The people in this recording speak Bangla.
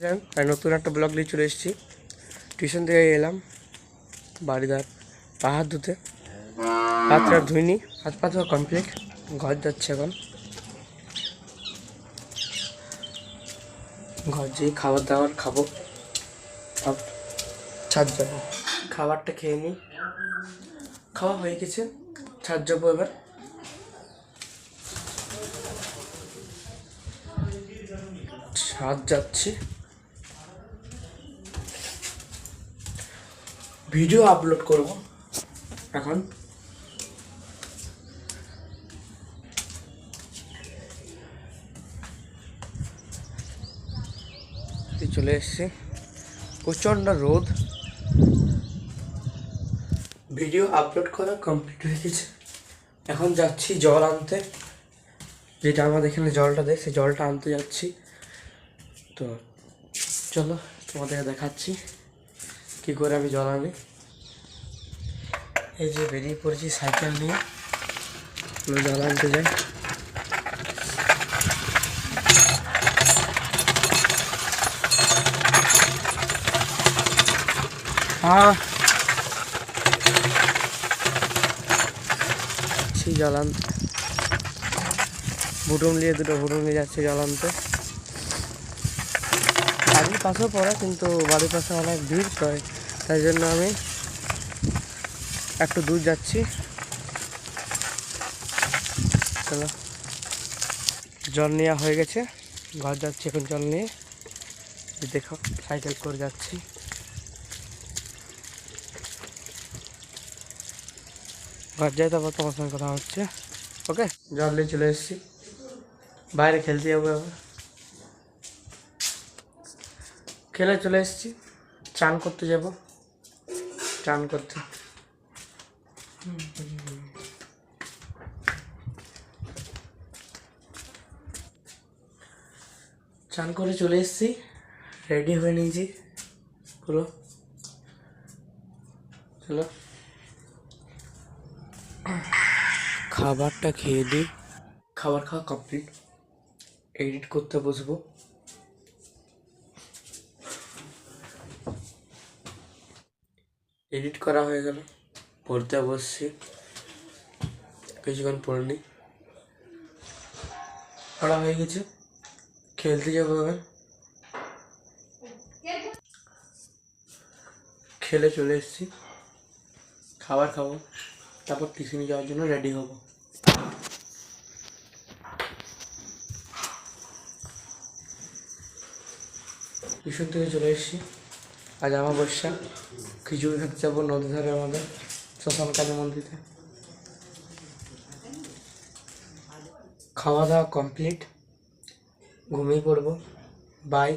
নতুন একটা ব্লগ নিয়ে চলে এসেছি। টিউশন থেকে এলাম, বাড়িদার পাহাড় ধুতে, হাতটা ধুইনি, হাত পা ধোয়া কমপ্লিট। ঘর যাচ্ছে এখন, ঘর যেয়ে খাবার দাবার খাবো, সব ছাদ যাবো, খাবারটা খেয়ে নিই। খাওয়া হয়ে গেছে, ছাদ যাবো এবার। ছাদ যাচ্ছি, ভিডিও আপলোড করব এখন। চলে এসছি, প্রচণ্ড রোদ। ভিডিও আপলোড করা কমপ্লিট হয়ে গেছে, এখন যাচ্ছি জল আনতে। যেটা আমাদের এখানে জলটা দেয়, সেই জলটা আনতে যাচ্ছি। তো চলো তোমাদের দেখাচ্ছি কী করে আমি জল আনি। এই যে বেরিয়ে পড়েছি সাইকেল নিয়ে, জল আনতে যাই। জল আনতে বুটুম নিয়ে, দুটো বুটুম নিয়ে যাচ্ছি জল আনতে। বাড়ির পাশেও পড়ে, কিন্তু বাড়ির পাশে অনেক ভিড়, তাই জন্য আমি একটু দূর যাচ্ছি। চলো, জল নেওয়া হয়ে গেছে, ঘর যাচ্ছি এখন জল নিয়ে। দেখো সাইকেল করে যাচ্ছি। ঘর যাই, তারপর তোমার সঙ্গে কথা হচ্ছে। ওকে, জল নিয়ে চলে এসেছি, বাইরে খেলতে যাবো এবার। খেলে চলে এসেছি, চান করতে যাব, চান করতে। চান করে চলে এসেছি, রেডি হয়ে নিয়েছি পুরো। চলো খাবারটা খেয়ে দিই। খাবার খাওয়া কমপ্লিট, এডিট করতে বসবো। এডিট করা হয়ে গেল, পড়তে বসছি, কিছুক্ষণ পড়ে নিই। পড়া হয়ে গেছে, খেলতে যাবো এবার। খেলে চলে এসেছি, খাবার খাবো, তারপর টিউশনে যাওয়ার জন্য রেডি হব। টিউশন থেকে চলে এসেছি, আজ অমাবস্যা, খিচুড়ি খেতে যাবো নদী ধারে আমাদের শ্মশানকালী মন্দিরে। খাওয়া দাওয়া কমপ্লিট, ঘুমিয়ে পড়বো। বাই।